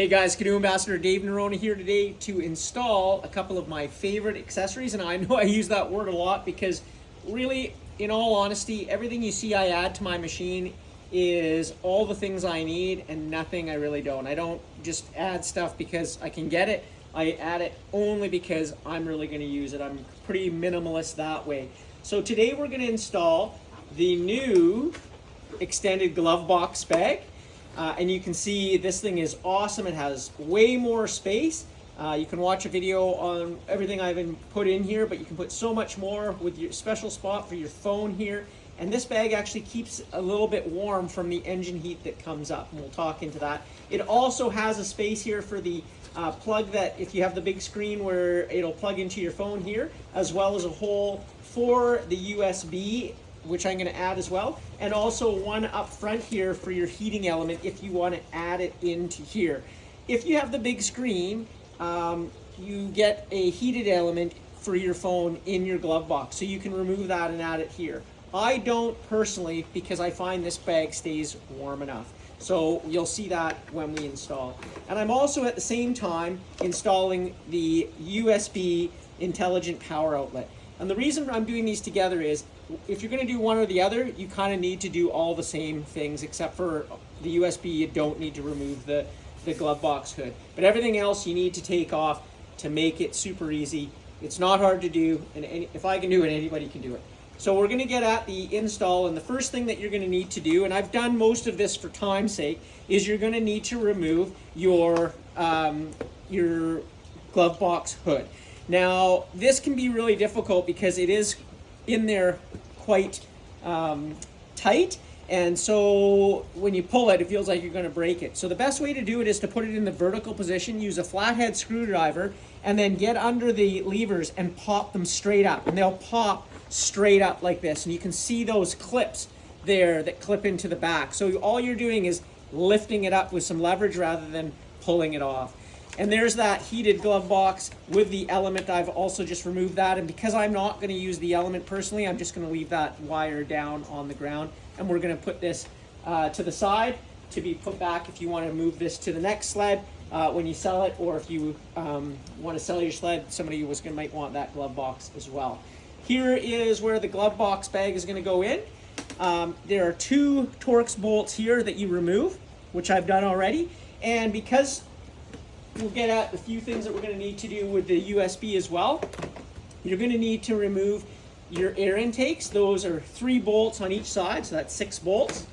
Hey guys, Canoe Ambassador Dave Norona here today to install a couple of my favorite accessories. And I know I use that word a lot because really, in all honesty, everything you see I add to my machine is all the things I need and nothing I really don't. I don't just add stuff because I can get it. I add it only because I'm really going to use it. I'm pretty minimalist that way. So today we're going to install the new extended glove box bag. And you can see this thing is awesome. It has way more space. You can watch a video on everything I've put in here, but you can put so much more with your special spot for your phone here. And this bag actually keeps a little bit warm from the engine heat that comes up, and we'll talk into that. It also has a space here for the plug that if you have the big screen where it'll plug into your phone here, as well as a hole for the USB, which I'm going to add as well, and also one up front here for your heating element if you want to add it into here. If you have the big screen, you get a heated element for your phone in your glove box, so you can remove that and add it here. I don't personally, because I find this bag stays warm enough. So you'll see that when we install. And I'm also at the same time installing the USB intelligent power outlet. And the reason I'm doing these together is if you're going to do one or the other, you kind of need to do all the same things, except for the USB, you don't need to remove the glove box hood. But everything else you need to take off to make it super easy. It's not hard to do, and if I can do it, anybody can do it. So we're going to get at the install, and the first thing that you're going to need to do, and I've done most of this for time's sake, is you're going to need to remove your glove box hood. Now, this can be really difficult because it is in there quite tight, and so when you pull it, it feels like you're going to break it. So the best way to do it is to put it in the vertical position, use a flathead screwdriver, and then get under the levers and pop them straight up, and they'll pop straight up like this, and you can see those clips there that clip into the back. So all you're doing is lifting it up with some leverage rather than pulling it off. And there's that heated glove box with the element. I've also just removed that, and because I'm not going to use the element personally, I'm just going to leave that wire down on the ground, and we're going to put this to the side to be put back if you want to move this to the next sled when you sell it, or if you want to sell your sled, somebody might want that glove box as well. Here is where the glove box bag is going to go in. There are two Torx bolts here that you remove, which I've done already, and because we'll get at a few things that we're going to need to do with the USB as well. You're going to need to remove your air intakes. Those are 3 bolts on each side, so that's 6 bolts.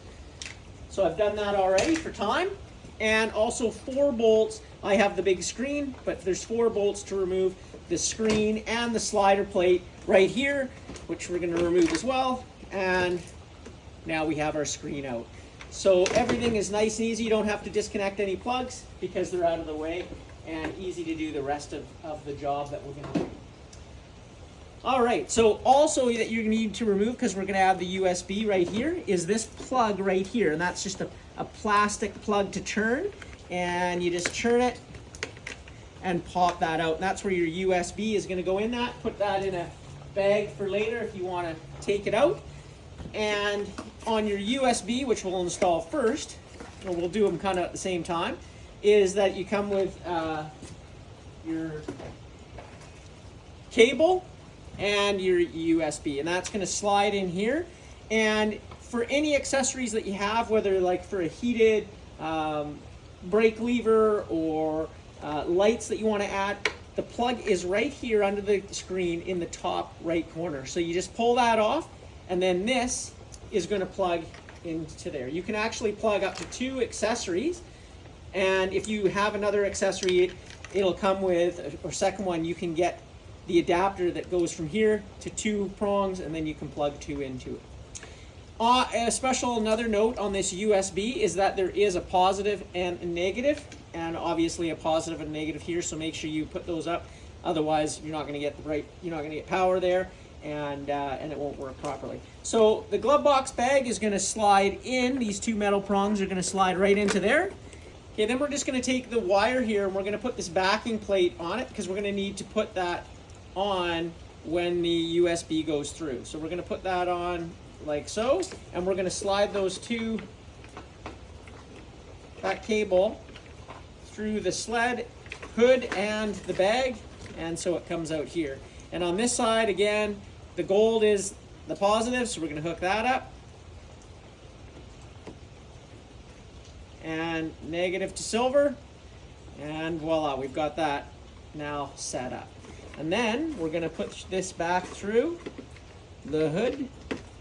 So I've done that already for time. And also 4 bolts. I have the big screen, but there's 4 bolts to remove the screen and the slider plate right here, which we're going to remove as well. And now we have our screen out. So everything is nice and easy. You don't have to disconnect any plugs because they're out of the way, and easy to do the rest of the job that we're going to do. All right, so also that you need to remove, because we're going to have the USB right here, is this plug right here. And that's just a plastic plug to turn, and you just turn it and pop that out. And that's where your USB is going to go in that. Put that in a bag for later if you want to take it out. And on your USB, which we'll install first, or we'll do them kind of at the same time, is that you come with your cable and your USB, and that's going to slide in here. And for any accessories that you have, whether like for a heated brake lever or lights that you want to add, the plug is right here under the screen in the top right corner. So you just pull that off, and then this is going to plug into there. You can actually plug up to 2 accessories, and if you have another accessory, it'll come with, or second one, you can get the adapter that goes from here to 2 prongs, and then you can plug 2 into it. Another note on this USB is that there is a positive and a negative, and obviously a positive and negative here, so make sure you put those up. Otherwise, you're not going to get power there, and it won't work properly. So the glove box bag is going to slide in. These 2 metal prongs are going to slide right into there. Okay, then we're just going to take the wire here, and we're going to put this backing plate on it, because we're going to need to put that on when the USB goes through. So we're going to put that on like so, and we're going to slide that cable through the sled, hood, and the bag, and so it comes out here. And on this side, again, the gold is the positive, so we're going to hook that up. And negative to silver, and voila, we've got that now set up. And then we're going to put this back through the hood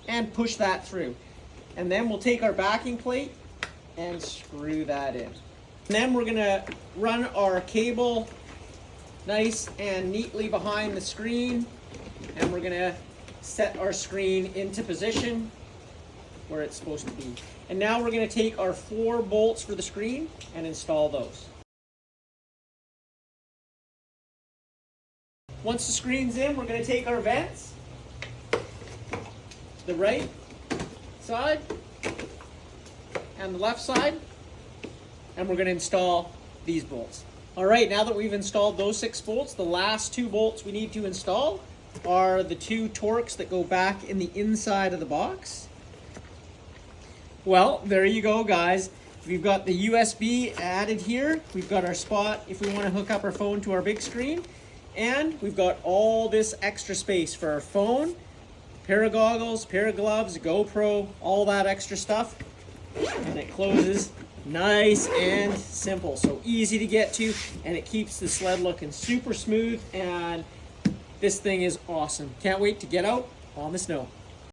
and push that through. And then we'll take our backing plate and screw that in. And then we're going to run our cable nice and neatly behind the screen, and we're going to set our screen into position where it's supposed to be. And now we're going to take our 4 bolts for the screen and install those. Once the screen's in, we're going to take our vents, the right side and the left side, and we're going to install these bolts. All right, now that we've installed those 6 bolts, the last 2 bolts we need to install are the 2 Torx that go back in the inside of the box. Well, there you go, guys. We've got the USB added here. We've got our spot if we want to hook up our phone to our big screen. And we've got all this extra space for our phone, pair of goggles, pair of gloves, GoPro, all that extra stuff. And it closes nice and simple. So easy to get to, and it keeps the sled looking super smooth, and this thing is awesome. Can't wait to get out on the snow.